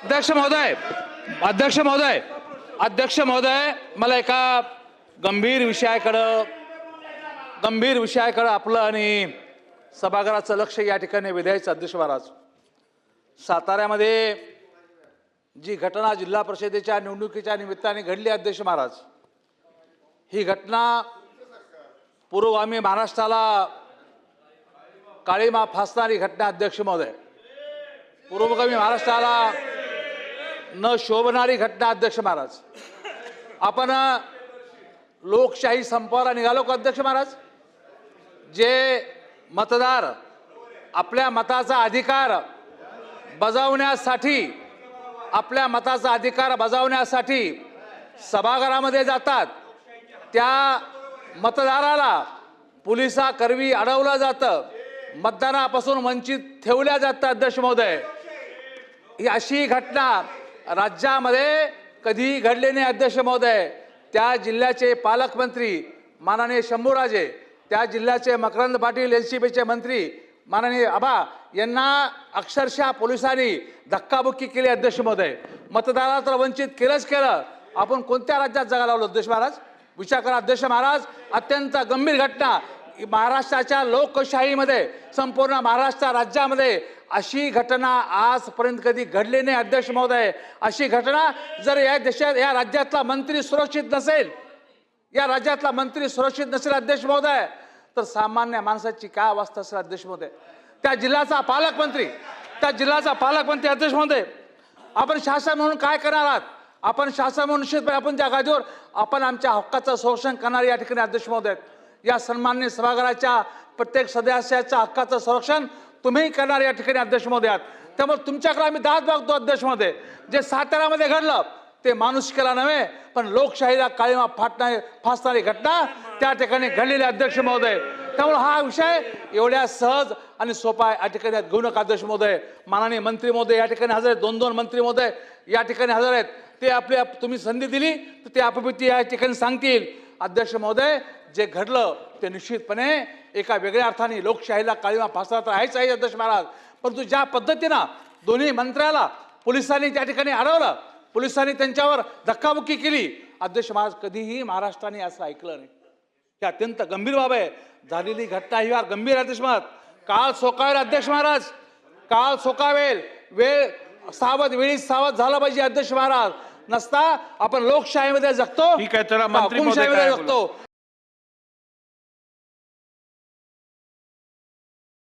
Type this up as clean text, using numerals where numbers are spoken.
अध्यक्ष महोदय, अध्यक्ष महोदय, अध्यक्ष महोदय, मला एका गंभीर विषयाकडे आपलं आणि सभागृहाचं लक्ष या ठिकाणी वेधायचं. अध्यक्ष महाराज, साताऱ्यामध्ये जी घटना जिल्हा परिषदेच्या निवडणुकीच्या निमित्ताने घडली, अध्यक्ष महाराज, ही घटना पूर्वगामी महाराष्ट्राला काळीमा फासणारी घटना. अध्यक्ष महोदय, पूर्वगामी महाराष्ट्राला न शोभणारी घटना. अध्यक्ष महाराज, आपण लोकशाही संपवायला निघालो का? अध्यक्ष महाराज, जे मतदार आपल्या मताचा अधिकार बजावण्यासाठी सभागृहामध्ये जातात, त्या मतदाराला पोलिसांकरवी अडवलं जातं, मतदानापासून वंचित ठेवल्या जातं. अध्यक्ष महोदय, ही अशी घटना राज्यामध्ये कधी घडली नाही. अध्यक्ष महोदय, त्या जिल्ह्याचे पालकमंत्री माननीय शंभूराजे, त्या जिल्ह्याचे मकरंद पाटील एनसीपीचे मंत्री माननीय आबा यांना अक्षरशः पोलिसांनी धक्काबुक्की केली. अध्यक्ष महोदय, मतदाराला तर वंचित केलंच केलं. आपण कोणत्या राज्यात जगायला लावलं? अध्यक्ष महाराज, विचार करा. अध्यक्ष महाराज, अत्यंत गंभीर घटना. महाराष्ट्राच्या लोकशाहीमध्ये, संपूर्ण महाराष्ट्र राज्यामध्ये अशी घटना आजपर्यंत कधी घडली नाही. अध्यक्ष महोदय, अशी घटना जर या देशात, या राज्यातला मंत्री सुरक्षित नसेल, अध्यक्ष महोदय, तर सामान्य माणसाची काय अवस्था असेल? अध्यक्ष महोदय, त्या जिल्ह्याचा पालकमंत्री, अध्यक्ष महोदय, आपण शासन म्हणून काय करणार आहात? आपण शासन म्हणून निश्चितपणे आपण त्या गादीवर आपण आमच्या हक्काचं संरक्षण करणार या ठिकाणी. अध्यक्ष महोदय, या सन्माननीय सभागृहाच्या प्रत्येक सदस्याच्या हक्काचं संरक्षण तुम्ही करणार या ठिकाणी. अध्यक्ष महोदय, त्यामुळे तुमच्याकडे आम्ही दाद मागतो. अध्यक्ष महोदय, जे साताऱ्यामध्ये घडलं ते माणुसकीला नव्हे, पण लोकशाहीला काळीमा फासणारी घटना त्या ठिकाणी घडलेली. अध्यक्ष महोदय, त्यामुळे हा विषय एवढ्या सहज आणि सोपा या ठिकाणी घेऊ नका. अध्यक्ष महोदय, माननीय मंत्री महोदय या ठिकाणी हजर आहेत, 2 मंत्री महोदय या ठिकाणी हजर आहेत. ते आपल्या तुम्ही संधी दिली तर ते आपोआप या ठिकाणी सांगतील. अध्यक्ष महोदय, जे घडलं ते निश्चितपणे एका वेगळ्या अर्थाने लोकशाहीला काळीमा फासणार तर आहेच आहे. अध्यक्ष महाराज, परंतु ज्या पद्धतीनं दोन्ही मंत्र्याला पोलिसांनी त्या ठिकाणी अडवलं, पोलिसांनी त्यांच्यावर धक्काबुक्की केली, अध्यक्ष महाराज, कधीही महाराष्ट्राने असं ऐकलं नाही. ही अत्यंत गंभीर बाब आहे. झालेली घटना ही फार गंभीर. अध्यक्ष महाराज, काळ सोकावेल. अध्यक्ष महाराज, काळ सोकावेल. वेळी सावध झाला पाहिजे. अध्यक्ष महाराज, नसता आपण लोकशाहीमध्ये जगतो, ठीक आहे, चला मंत्री महोदय हुकुमशाहीमध्ये काय जगतो.